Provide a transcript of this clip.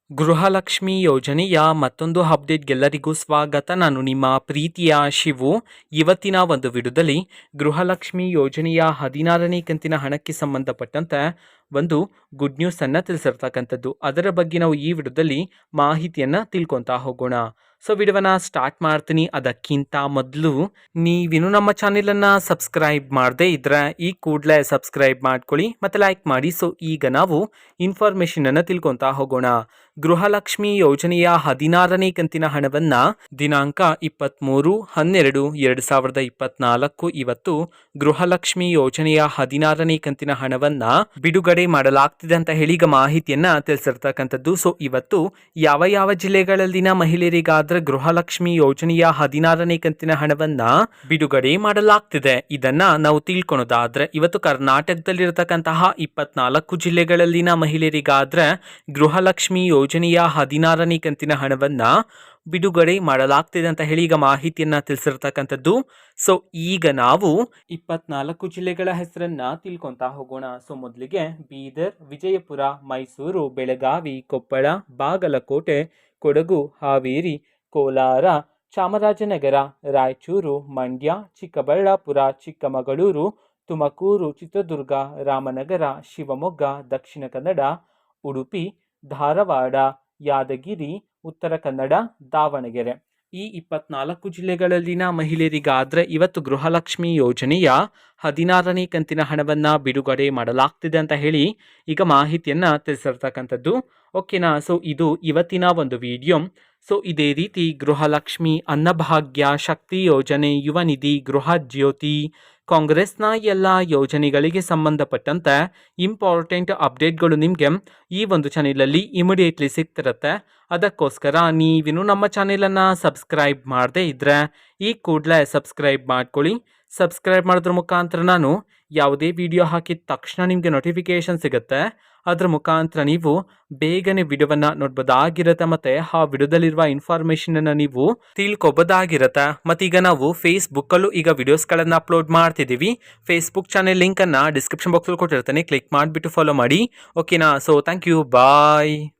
ಗೃಹಲಕ್ಷ್ಮಿ ಯೋಜನೆಯ ಮತ್ತೊಂದು ಅಪ್ಡೇಟ್ಗೆಲ್ಲರಿಗೂ ಸ್ವಾಗತ. ನಾನು ನಿಮ್ಮ ಪ್ರೀತಿಯ ಶಿವು. ಇವತ್ತಿನ ಒಂದು ವಿಡಿಯೋದಲ್ಲಿ ಗೃಹಲಕ್ಷ್ಮಿ ಯೋಜನೆಯ 16ನೇ ಕಂತಿನ ಹಣಕ್ಕೆ ಸಂಬಂಧಪಟ್ಟಂತೆ ಒಂದು ಗುಡ್ ನ್ಯೂಸನ್ನು ತಿಳಿಸಿರ್ತಕ್ಕಂಥದ್ದು. ಅದರ ಬಗ್ಗೆ ನಾವು ಈ ವಿಡಿಯೋದಲ್ಲಿ ಮಾಹಿತಿಯನ್ನು ತಿಳ್ಕೊತಾ ಹೋಗೋಣ. ಸೊ ವಿಡಿಯೋವನ್ನು ಸ್ಟಾರ್ಟ್ ಮಾಡ್ತೀನಿ. ಅದಕ್ಕಿಂತ ಮೊದಲು ನೀವಿನ್ನು ನಮ್ಮ ಚಾನೆಲನ್ನು ಸಬ್ಸ್ಕ್ರೈಬ್ ಮಾಡದೇ ಇದ್ದರೆ ಈ ಕೂಡಲೇ ಸಬ್ಸ್ಕ್ರೈಬ್ ಮಾಡ್ಕೊಳ್ಳಿ ಮತ್ತು ಲೈಕ್ ಮಾಡಿ. ಸೊ ಈಗ ನಾವು ಇನ್ಫಾರ್ಮೇಷನನ್ನು ತಿಳ್ಕೊತಾ ಹೋಗೋಣ. ಗೃಹಲಕ್ಷ್ಮಿ ಯೋಜನೆಯ 16ನೇ ಕಂತಿನ ಹಣವನ್ನು ದಿನಾಂಕ 23/12/2024 ಇವತ್ತು ಗೃಹಲಕ್ಷ್ಮಿ ಯೋಜನೆಯ 16ನೇ ಕಂತಿನ ಹಣವನ್ನು ಬಿಡುಗಡೆ ಮಾಡಲಾಗ್ತಿದೆ ಅಂತ ಹೇಳಿ ಈಗ ಮಾಹಿತಿಯನ್ನ ತಿಳಿಸಿರ್ತಕ್ಕಂಥದ್ದು. ಸೊ ಇವತ್ತು ಯಾವ ಯಾವ ಜಿಲ್ಲೆಗಳಲ್ಲಿನ ಮಹಿಳೆಯರಿಗಾದ್ರೆ ಗೃಹಲಕ್ಷ್ಮಿ ಯೋಜನೆಯ 16ನೇ ಕಂತಿನ ಹಣವನ್ನ ಬಿಡುಗಡೆ ಮಾಡಲಾಗ್ತಿದೆ ಇದನ್ನ ನಾವು ತಿಳ್ಕೊಳೋದಾದ್ರೆ, ಇವತ್ತು ಕರ್ನಾಟಕದಲ್ಲಿರತಕ್ಕಂತಹ 24 ಜಿಲ್ಲೆಗಳಲ್ಲಿನ ಮಹಿಳೆಯರಿಗಾದ್ರೆ ಗೃಹಲಕ್ಷ್ಮಿ ಯೋಜನೆಯ 16ನೇ ಕಂತಿನ ಹಣವನ್ನ ಬಿಡುಗಡೆ ಮಾಡಲಾಗ್ತಿದೆ ಅಂತ ಹೇಳಿ ಈಗ ಮಾಹಿತಿಯನ್ನ ತಿಳಿಸಿರ್ತಕ್ಕಂಥದ್ದು. ಸೊ ಈಗ ನಾವು 24 ಜಿಲ್ಲೆಗಳ ಹೆಸರನ್ನ ತಿಳ್ಕೊಂತಾ ಹೋಗೋಣ. ಸೊ ಮೊದಲಿಗೆ ಬೀದರ್, ವಿಜಯಪುರ, ಮೈಸೂರು, ಬೆಳಗಾವಿ, ಕೊಪ್ಪಳ, ಬಾಗಲಕೋಟೆ, ಕೊಡಗು, ಹಾವೇರಿ, ಕೋಲಾರ, ಚಾಮರಾಜನಗರ, ರಾಯಚೂರು, ಮಂಡ್ಯ, ಚಿಕ್ಕಬಳ್ಳಾಪುರ, ಚಿಕ್ಕಮಗಳೂರು, ತುಮಕೂರು, ಚಿತ್ರದುರ್ಗ, ರಾಮನಗರ, ಶಿವಮೊಗ್ಗ, ದಕ್ಷಿಣ ಕನ್ನಡ, ಉಡುಪಿ, ಧಾರವಾಡ, ಯಾದಗಿರಿ, ಉತ್ತರ ಕನ್ನಡ, ದಾವಣಗೆರೆ. ಈ 24 ಜಿಲ್ಲೆಗಳಲ್ಲಿನ ಮಹಿಳೆಯರಿಗಾದ್ರೆ ಇವತ್ತು ಗೃಹಲಕ್ಷ್ಮಿ ಯೋಜನೆಯ 16ನೇ ಕಂತಿನ ಹಣವನ್ನು ಬಿಡುಗಡೆ ಮಾಡಲಾಗ್ತಿದೆ ಅಂತ ಹೇಳಿ ಈಗ ಮಾಹಿತಿಯನ್ನು ತಿಳಿಸಿರ್ತಕ್ಕಂಥದ್ದು. ಓಕೆನಾ. ಸೊ ಇದು ಇವತ್ತಿನ ಒಂದು ವಿಡಿಯೋ. ಸೊ ಇದೇ ರೀತಿ ಗೃಹಲಕ್ಷ್ಮಿ, ಅನ್ನಭಾಗ್ಯ, ಶಕ್ತಿ ಯೋಜನೆ, ಯುವ ನಿಧಿ, ಗೃಹ ಜ್ಯೋತಿ, ಕಾಂಗ್ರೆಸ್ನ ಎಲ್ಲ ಯೋಜನೆಗಳಿಗೆ ಸಂಬಂಧಪಟ್ಟಂತೆ ಇಂಪಾರ್ಟೆಂಟ್ ಅಪ್ಡೇಟ್ಗಳು ನಿಮಗೆ ಈ ಒಂದು ಚಾನೆಲಲ್ಲಿ ಇಮಿಡಿಯೇಟ್ಲಿ ಸಿಗ್ತಿರುತ್ತೆ. ಅದಕ್ಕೋಸ್ಕರ ನೀವಿನ್ನು ನಮ್ಮ ಚಾನೆಲನ್ನು ಸಬ್ಸ್ಕ್ರೈಬ್ ಮಾಡದೇ ಇದ್ದರೆ ಈ ಕೂಡಲೇ ಸಬ್ಸ್ಕ್ರೈಬ್ ಮಾಡ್ಕೊಳ್ಳಿ. ಸಬ್ಸ್ಕ್ರೈಬ್ ಮಾಡೋದ್ರ ಮುಖಾಂತರ ನಾನು ಯಾವುದೇ ವಿಡಿಯೋ ಹಾಕಿದ ತಕ್ಷಣ ನಿಮಗೆ ನೋಟಿಫಿಕೇಶನ್ ಸಿಗುತ್ತೆ. ಅದರ ಮುಖಾಂತರ ನೀವು ಬೇಗನೆ ವಿಡಿಯೋವನ್ನು ನೋಡ್ಬೋದಾಗಿರುತ್ತೆ ಮತ್ತು ಆ ವಿಡಿಯೋದಲ್ಲಿರುವ ಇನ್ಫಾರ್ಮೇಷನನ್ನು ನೀವು ತಿಳ್ಕೊಬೋದಾಗಿರುತ್ತೆ. ಮತ್ತೀಗ ನಾವು ಫೇಸ್ಬುಕ್ಕಲ್ಲೂ ಈಗ ವಿಡಿಯೋಸ್ಗಳನ್ನು ಅಪ್ಲೋಡ್ ಮಾಡ್ತಿದ್ದೀವಿ. ಫೇಸ್ಬುಕ್ ಚಾನೆಲ್ ಲಿಂಕನ್ನು ಡಿಸ್ಕ್ರಿಪ್ಷನ್ ಬಾಕ್ಸಲ್ಲಿ ಕೊಟ್ಟಿರ್ತಾನೆ, ಕ್ಲಿಕ್ ಮಾಡಿಬಿಟ್ಟು ಫಾಲೋ ಮಾಡಿ. ಓಕೆನಾ. So thank you, bye.